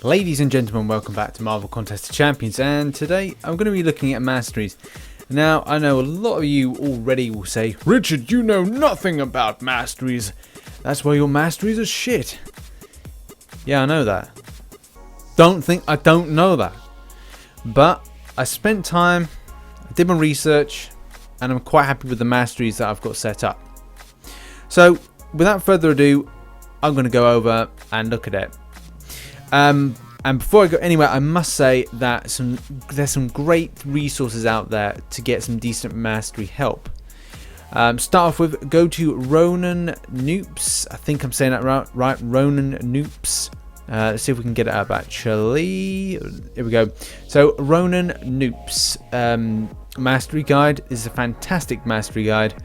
Ladies and gentlemen, welcome back to Marvel Contest of Champions, and today I'm going to be looking at masteries. Now, I know a lot of you already will say, Richard, you know nothing about masteries. That's why your masteries are shit. Yeah, I know that. Don't think I don't know that. But I spent time, I did my research, and I'm quite happy with the masteries that I've got set up. So, without further ado, I'm going to go over and look at it. And before I go anywhere, I must say that there's some great resources out there to get some decent mastery help. Start off with, go to Ronan Noops. I think I'm saying that right. Ronan Noops. Let's see if we can get it up actually. Here we go. So Ronan Noops mastery guide is a fantastic mastery guide.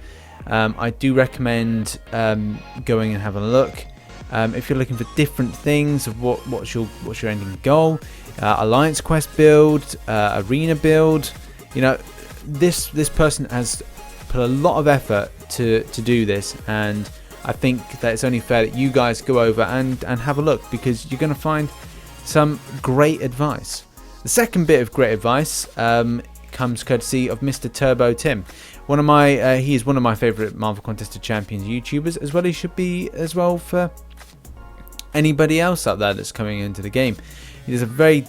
I do recommend going and having a look. If you're looking for different things of what's your ending goal, alliance quest build, arena build, you know, this person has put a lot of effort to do this, and I think that it's only fair that you guys go over and have a look, because you're going to find some great advice. The second bit of great advice comes courtesy of Mr. Turbo Tim. He is one of my favourite Marvel Contest of Champions YouTubers, as well. He should be as well for anybody else out there that's coming into the game. He does a very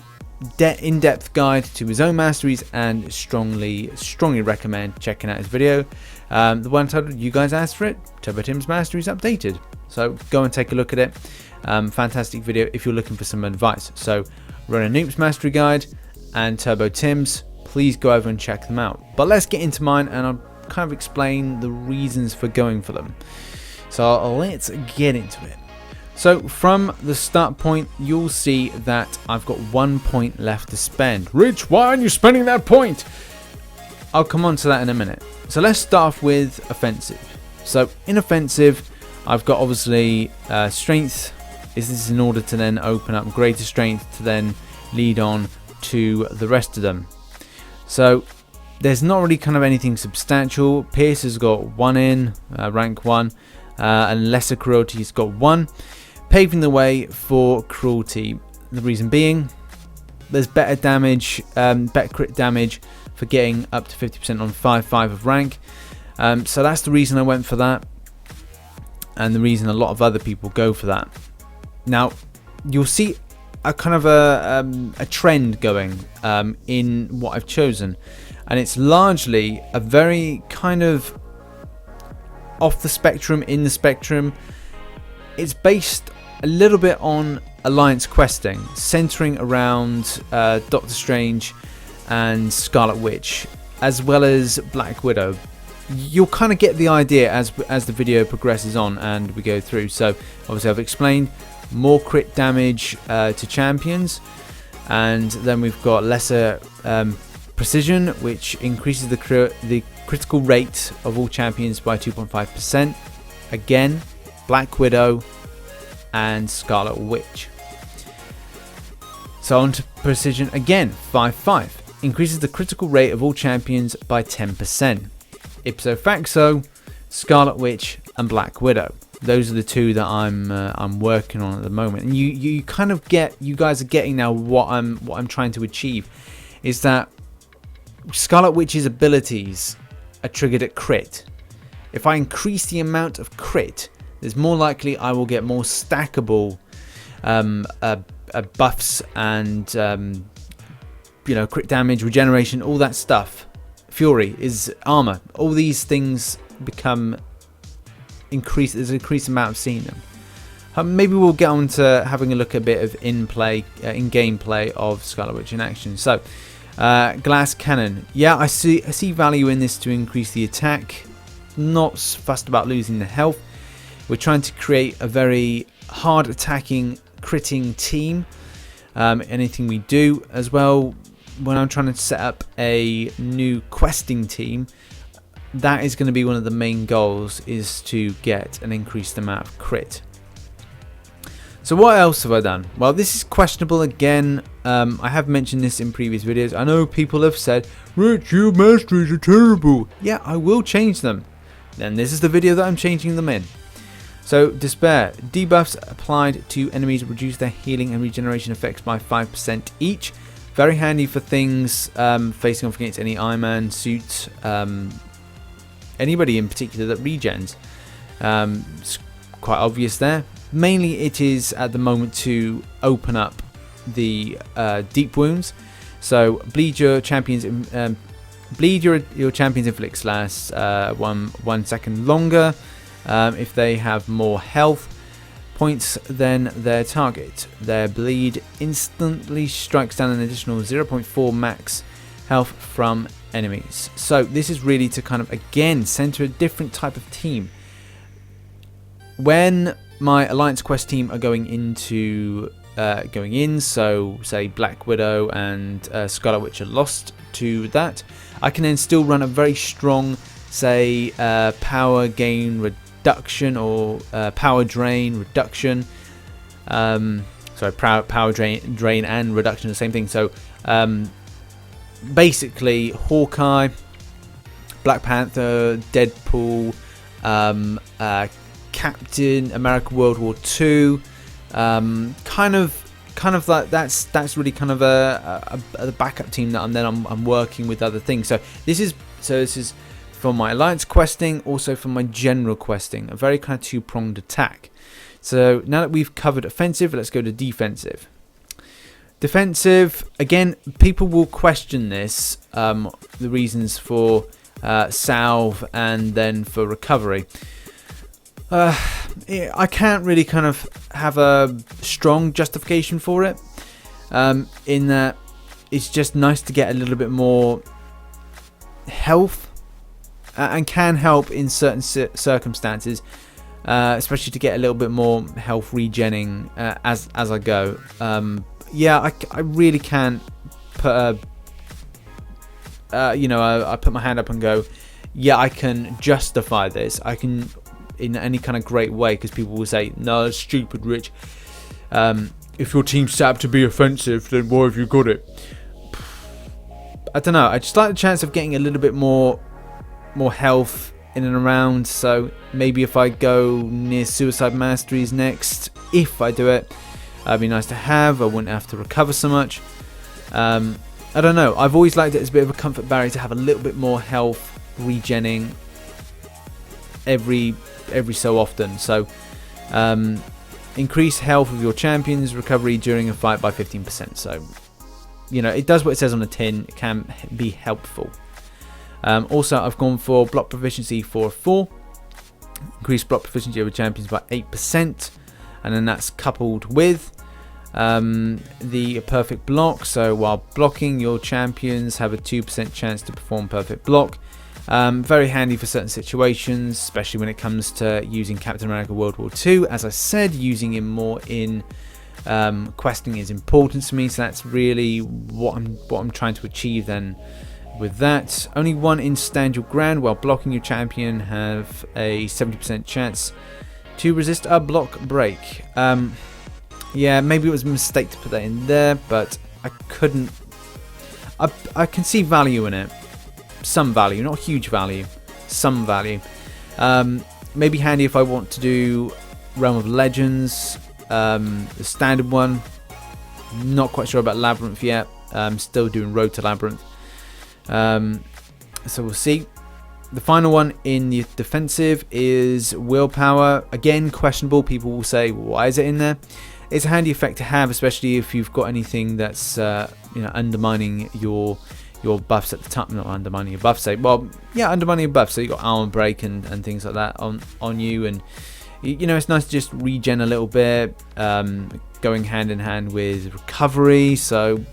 in-depth guide to his own masteries, and strongly recommend checking out his video. The one titled "You Guys Asked for It," Turbo Tim's Masteries Updated. So go and take a look at it. Fantastic video if you're looking for some advice. So Ronan Noob's Mastery Guide and Turbo Tim's, please go over and check them out. But let's get into mine, and I'll kind of explain the reasons for going for them. So let's get into it. So from the start point, you'll see that I've got 1 point left to spend. Rich, why aren't you spending that point? I'll come on to that in a minute. So let's start off with offensive. So in offensive, I've got obviously strength. This is in order to then open up greater strength to then lead on to the rest of them. So there's not really kind of anything substantial. Pierce has got 1 in, rank 1, and lesser cruelty has got 1. Paving the way for cruelty. The reason being, there's better damage, better crit damage for getting up to 50% on 5/5 of rank. So that's the reason I went for that, and the reason a lot of other people go for that. Now, you'll see a kind of a trend going in what I've chosen, and it's largely a very kind of off the spectrum, in the spectrum. It's based a little bit on alliance questing, centering around Doctor Strange and Scarlet Witch, as well as Black Widow. You'll kind of get the idea as the video progresses on and we go through. So obviously I've explained more crit damage to champions, and then we've got lesser precision, which increases the critical rate of all champions by 2.5%. Again, Black Widow and Scarlet Witch. So on to precision again, 5/5 increases the critical rate of all champions by 10%. Ipso facto, Scarlet Witch and Black Widow. Those are the two that I'm working on at the moment, and you kind of get, you guys are getting now what I'm trying to achieve, is that Scarlet Witch's abilities are triggered at crit. If I increase the amount of crit, there's more likely I will get more stackable buffs and you know, crit damage, regeneration, all that stuff. Fury is armor. All these things become increased. There's an increased amount of seeing them. Maybe we'll get on to having a look at a bit of in gameplay of Scarlet Witch in action. So glass cannon. Yeah, I see value in this to increase the attack. Not fussed about losing the health. We're trying to create a very hard attacking, critting team. Anything we do as well, when I'm trying to set up a new questing team, that is going to be one of the main goals, is to get an increased amount of crit. So what else have I done? Well, this is questionable again. I have mentioned this in previous videos. I know people have said, Rich, your masteries are terrible. Yeah, I will change them. Then this is the video that I'm changing them in. So Despair, debuffs applied to enemies reduce their healing and regeneration effects by 5% each. Very handy for things facing off against any Iron Man suit, anybody in particular that regens. It's quite obvious there. Mainly it is at the moment to open up the deep wounds. So bleed your champions. Bleed your champions inflicts lasts 1 second longer if they have more health points than their target. Their bleed instantly strikes down an additional 0.4 max health from enemies. So this is really to kind of again center a different type of team. When my Alliance Quest team are going in, so say Black Widow and Scarlet Witch are lost to that, I can then still run a very strong, say, power gain reduction or power drain reduction. Sorry, power drain and reduction, the same thing. So basically, Hawkeye, Black Panther, Deadpool, Captain America World War II, kind of like that's really kind of a backup team that I'm working with other things. So this is for my Alliance questing, also for my general questing, a very kind of two-pronged attack. So now that we've covered offensive, let's go to defensive. Defensive, again, people will question this, the reasons for salve and then for recovery. I can't really kind of have a strong justification for it, in that it's just nice to get a little bit more health, and can help in certain circumstances, especially to get a little bit more health regenning as I go. Yeah, I really can't put I put my hand up and go, yeah, I can justify this. I can in any kind of great way, because people will say, no, it's stupid, Rich. If your team's set up to be offensive, then why have you got it? I don't know. I just like the chance of getting a little bit more health in and around. So maybe if I go near Suicide Masteries next, if I do it, that'd be nice to have. I wouldn't have to recover so much. I don't know. I've always liked it as a bit of a comfort barrier to have a little bit more health regenning every so often. So increase health of your champions recovery during a fight by 15%. So it does what it says on the tin. It can be helpful. Also, I've gone for block proficiency for 4. Increase block proficiency over champions by 8%, and then that's coupled with the perfect block. So while blocking, your champions have a 2% chance to perform perfect block. Very handy for certain situations, especially when it comes to using Captain America World War II. As I said, using him more in questing is important to me, so that's really what I'm trying to achieve then with that. Only 1 inch stand your ground while blocking. Your champion have a 70% chance to resist a block break. Yeah, maybe it was a mistake to put that in there, but I couldn't. I can see value in it. Some value, not huge value, some value. Maybe handy if I want to do Realm of Legends, the standard one. Not quite sure about Labyrinth yet. Still doing Road to Labyrinth. So we'll see. The final one in the defensive is Willpower. Again, questionable. People will say, why is it in there? It's a handy effect to have, especially if you've got anything that's undermining your buffs at the top. Not undermining your buffs, undermining your buffs. So you got armor break and things like that on you, and it's nice to just regen a little bit, going hand in hand with recovery. So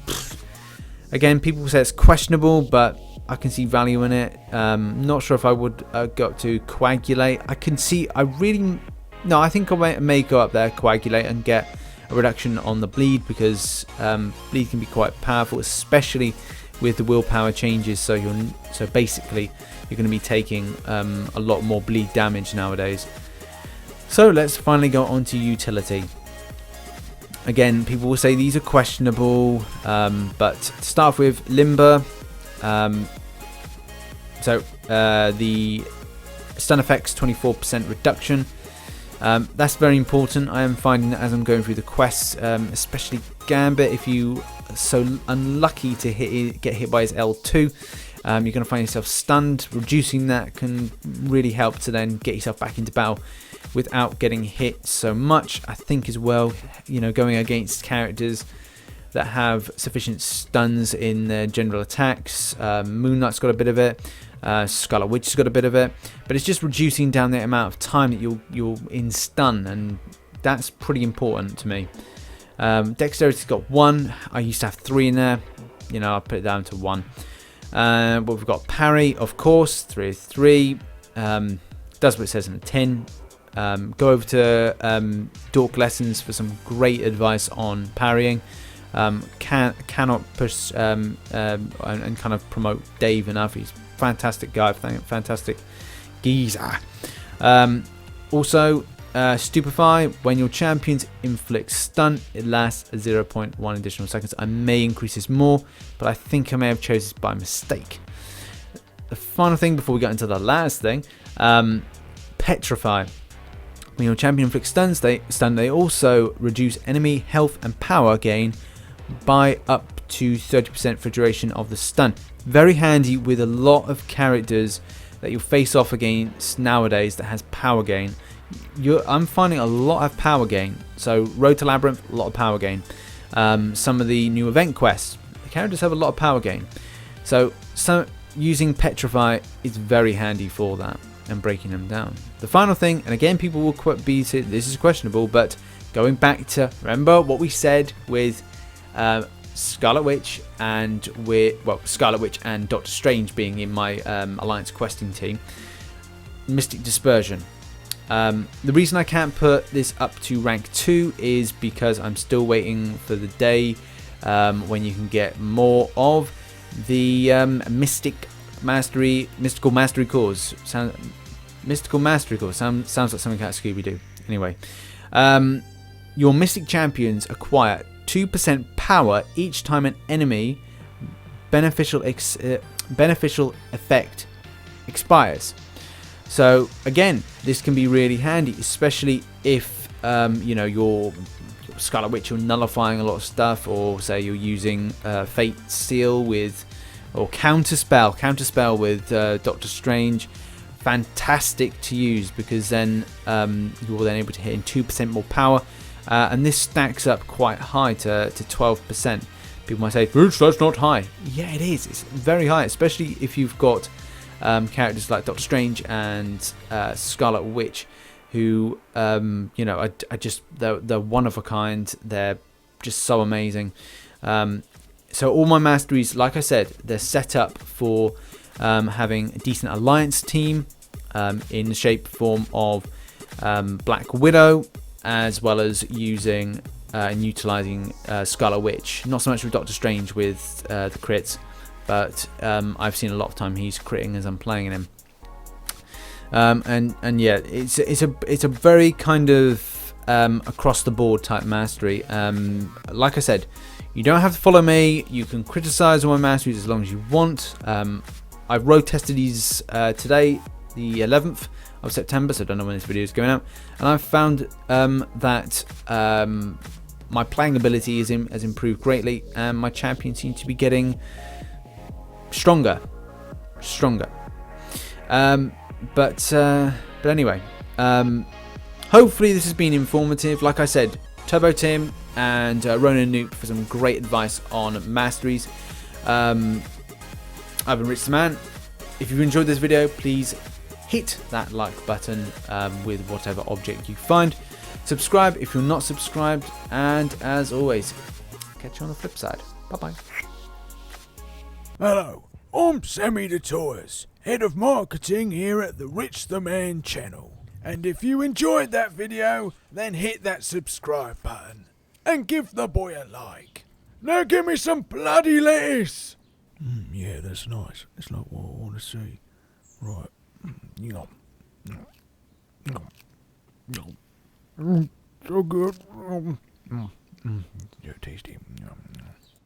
again, people say it's questionable, but I can see value in it. Not sure if I would go up to Coagulate. I think I may go up there, Coagulate, and get a reduction on the bleed, because bleed can be quite powerful, especially with the willpower changes. So basically you're going to be taking a lot more bleed damage nowadays. So let's finally go on to utility. Again, people will say these are questionable, but to start off with, Limber. The stun effects 24% reduction. That's very important. I am finding that as I'm going through the quests, especially Gambit, if you are so unlucky to get hit by his L2, you're going to find yourself stunned. Reducing that can really help to then get yourself back into battle without getting hit so much. I think as well, going against characters that have sufficient stuns in their general attacks. Moon Knight's got a bit of it. Scarlet Witch has got a bit of it, but it's just reducing down the amount of time that you're in stun, and that's pretty important to me. Dexterity's got 1. I used to have 3 in there. I put it down to 1. But we've got parry, of course, 3 of 3. Does what it says in the tin. Go over to Dork Lessons for some great advice on parrying. Cannot push and kind of promote Dave enough. He's a fantastic guy, fantastic geezer. Also, Stupefy. When your champions inflict stun, it lasts 0.1 additional seconds. I may increase this more, but I think I may have chosen this by mistake. The final thing before we get into the last thing, Petrify. When your champion inflicts stun, they also reduce enemy health and power gain by up to 30% for duration of the stun. Very handy with a lot of characters that you'll face off against nowadays that has power gain. I'm finding a lot of power gain. So Road to Labyrinth, a lot of power gain. Some of the new event quests, the characters have a lot of power gain. So using Petrify is very handy for that and breaking them down. The final thing, and again people will be this is questionable, but going back to remember what we said with Scarlet Witch and Doctor Strange being in my Alliance questing team. Mystic Dispersion. The reason I can't put this up to rank 2 is because I'm still waiting for the day when you can get more of the Mystical Mastery Cores. Mystical Mastery Cores sounds like something out of Scooby-Doo. Anyway, your Mystic Champions acquire 2% power each time an enemy beneficial effect expires. So again, this can be really handy, especially if your Scarlet Witch, you're nullifying a lot of stuff, or say you're using Fate Seal or Counterspell with Doctor Strange. Fantastic to use, because then you're then able to hit in 2% more power, and this stacks up quite high to 12%. People might say, "Rich, that's not high." Yeah, it is. It's very high, especially if you've got characters like Doctor Strange and Scarlet Witch, who are just they're one of a kind. They're just so amazing. So all my masteries, like I said, they're set up for having a decent alliance team in the shape form of Black Widow, as well as using and utilizing Scarlet Witch. Not so much with Doctor Strange with the crits, but I've seen a lot of time he's critting as I'm playing him. And yeah, it's a very kind of across the board type mastery. Like I said, you don't have to follow me. You can criticize all my masteries as long as you want. I road tested these today, the 11th of September, so I don't know when this video is going out, and I've found that my playing ability has improved greatly, and my champion seems to be getting stronger. But anyway, hopefully this has been informative. Like I said, Turbo Tim and Ronan Noop for some great advice on masteries. I've been Rich the Man. If you've enjoyed this video, please hit that like button with whatever object you find. Subscribe if you're not subscribed, and as always, catch you on the flip side. Bye bye. Hello, I'm Sammy the Toys, head of marketing here at the Rich the Man channel. And if you enjoyed that video, then hit that subscribe button and give the boy a like. Now give me some bloody lettuce. Yeah, that's nice. It's like what I want to see. Right. So good. Yeah, tasty.